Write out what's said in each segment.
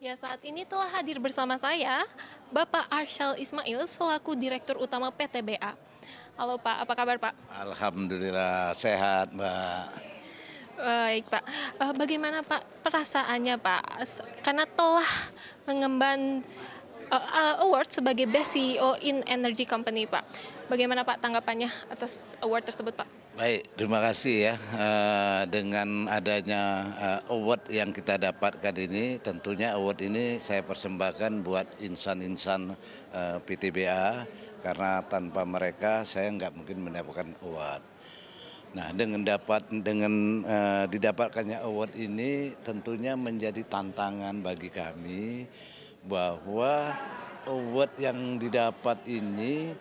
Ya, saat ini telah hadir bersama saya Bapak Arsyal Ismail selaku Direktur Utama PTBA. Halo Pak, apa kabar Pak? Alhamdulillah sehat, Mbak. Baik Pak. Bagaimana Pak perasaannya Pak? Karena telah mengemban award sebagai Best CEO in Energy Company Pak. Bagaimana Pak tanggapannya atas award tersebut Pak? Baik, terima kasih ya. Dengan adanya award yang kita dapatkan ini, tentunya award ini saya persembahkan buat insan-insan PTBA karena tanpa mereka saya nggak mungkin mendapatkan award. Nah, dengan didapatkannya award ini tentunya menjadi tantangan bagi kami bahwa award yang didapat ini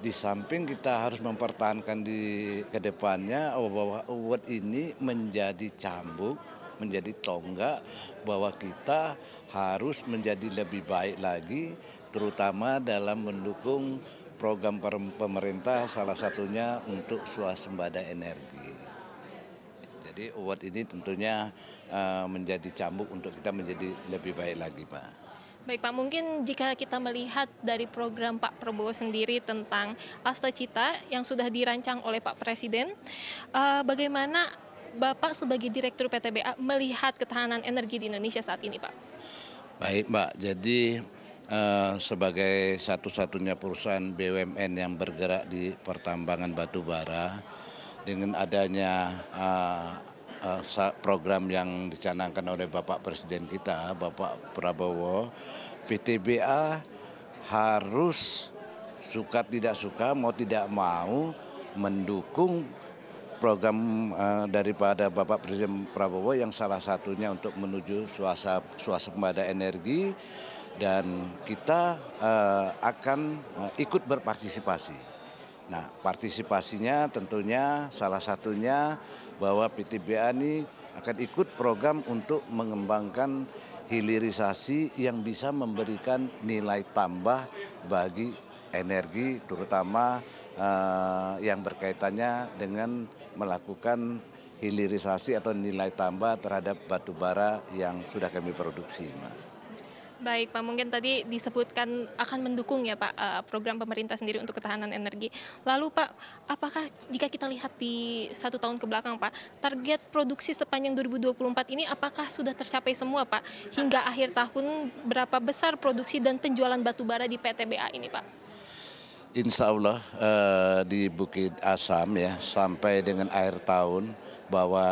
di samping kita harus mempertahankan di kedepannya bahwa award ini menjadi cambuk, menjadi tonggak bahwa kita harus menjadi lebih baik lagi terutama dalam mendukung program pemerintah salah satunya untuk swasembada energi. Jadi award ini tentunya menjadi cambuk untuk kita menjadi lebih baik lagi, Pak. Baik Pak, mungkin jika kita melihat dari program Pak Prabowo sendiri tentang Asta Cita yang sudah dirancang oleh Pak Presiden, bagaimana Bapak sebagai Direktur PTBA melihat ketahanan energi di Indonesia saat ini Pak? Baik, Mbak. Jadi sebagai satu-satunya perusahaan BUMN yang bergerak di pertambangan batu bara dengan adanya program yang dicanangkan oleh Bapak Presiden kita, Bapak Prabowo, PTBA harus suka tidak suka, mau tidak mau mendukung program daripada Bapak Presiden Prabowo yang salah satunya untuk menuju swasembada energi dan kita akan ikut berpartisipasi. Nah, partisipasinya tentunya salah satunya bahwa PTBA ini akan ikut program untuk mengembangkan hilirisasi yang bisa memberikan nilai tambah bagi energi terutama yang berkaitannya dengan melakukan hilirisasi atau nilai tambah terhadap batu bara yang sudah kami produksi, Mbak. Baik Pak, mungkin tadi disebutkan akan mendukung ya Pak program pemerintah sendiri untuk ketahanan energi. Lalu Pak, apakah jika kita lihat di 1 tahun ke belakang Pak, target produksi sepanjang 2024 ini apakah sudah tercapai semua Pak? Hingga akhir tahun berapa besar produksi dan penjualan batu bara di PTBA ini Pak? Insya Allah di Bukit Asam ya sampai dengan akhir tahun bahwa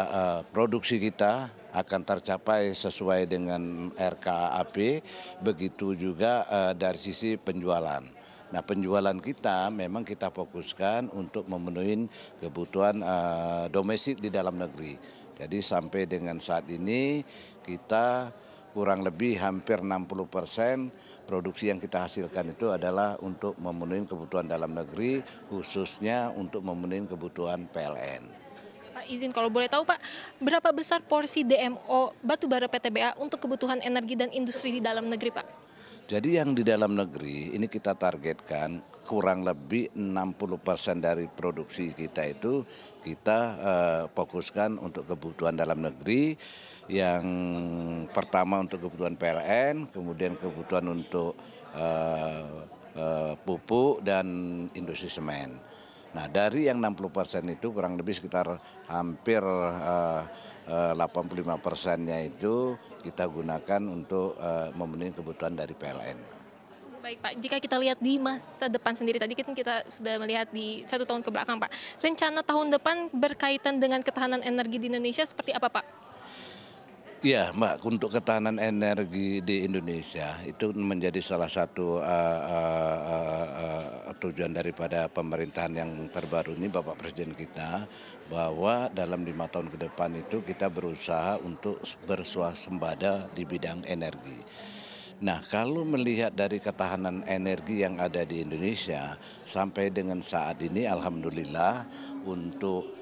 produksi kita akan tercapai sesuai dengan RKAP, begitu juga dari sisi penjualan. Nah, penjualan kita memang kita fokuskan untuk memenuhi kebutuhan domestik di dalam negeri. Jadi sampai dengan saat ini kita kurang lebih hampir 60% produksi yang kita hasilkan itu adalah untuk memenuhi kebutuhan dalam negeri, khususnya untuk memenuhi kebutuhan PLN. Pak izin kalau boleh tahu Pak, berapa besar porsi DMO batubara PTBA untuk kebutuhan energi dan industri di dalam negeri Pak? Jadi yang di dalam negeri ini kita targetkan kurang lebih 60% dari produksi kita itu kita fokuskan untuk kebutuhan dalam negeri. Yang pertama untuk kebutuhan PLN, kemudian kebutuhan untuk pupuk dan industri semen. Nah, dari yang 60% itu kurang lebih sekitar hampir 85%-nya itu kita gunakan untuk memenuhi kebutuhan dari PLN. Baik Pak, jika kita lihat di masa depan sendiri tadi kan kita sudah melihat di 1 tahun ke belakang Pak. Rencana tahun depan berkaitan dengan ketahanan energi di Indonesia seperti apa Pak? Iya, Mbak, untuk ketahanan energi di Indonesia itu menjadi salah satu tujuan daripada pemerintahan yang terbaru ini Bapak Presiden kita bahwa dalam 5 tahun ke depan itu kita berusaha untuk berswasembada di bidang energi. Nah, kalau melihat dari ketahanan energi yang ada di Indonesia sampai dengan saat ini, alhamdulillah untuk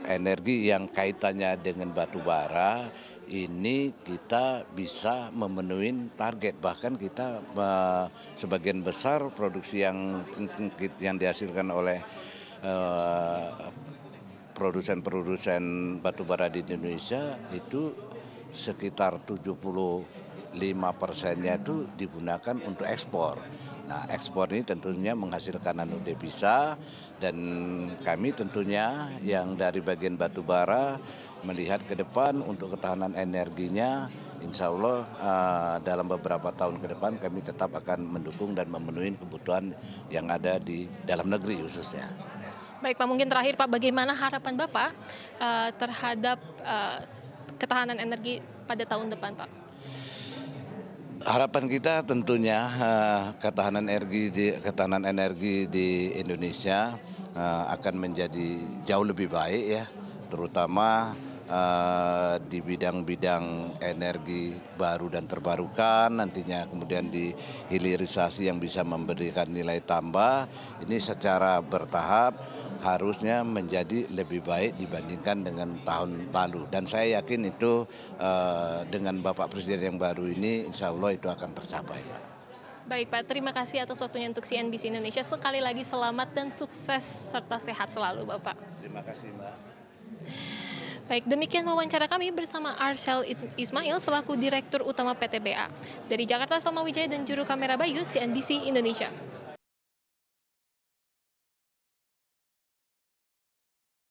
energi yang kaitannya dengan batu bara ini kita bisa memenuhi target, bahkan kita sebagian besar produksi yang dihasilkan oleh produsen-produsen batu bara di Indonesia itu sekitar 70 5%-nya itu digunakan untuk ekspor. Nah, ekspor ini tentunya menghasilkan devisa, dan kami tentunya yang dari bagian batu bara melihat ke depan untuk ketahanan energinya, insya Allah dalam beberapa tahun ke depan kami tetap akan mendukung dan memenuhi kebutuhan yang ada di dalam negeri khususnya. Baik Pak, mungkin terakhir Pak, bagaimana harapan Bapak terhadap ketahanan energi pada tahun depan Pak? Harapan kita tentunya ketahanan energi di Indonesia akan menjadi jauh lebih baik ya, terutama di bidang-bidang energi baru dan terbarukan, nantinya kemudian di hilirisasi yang bisa memberikan nilai tambah. Ini secara bertahap harusnya menjadi lebih baik dibandingkan dengan tahun lalu, dan saya yakin itu dengan Bapak Presiden yang baru ini insya Allah itu akan tercapai, Pak. Baik Pak, terima kasih atas waktunya untuk CNBC Indonesia. Sekali lagi selamat dan sukses serta sehat selalu Bapak. Terima kasih, Mbak. Baik, demikian wawancara kami bersama Arsyel Ismail selaku Direktur Utama PT BA. Dari Jakarta, Salma Wijaya dan juru kamera Bayu, CNBC Indonesia.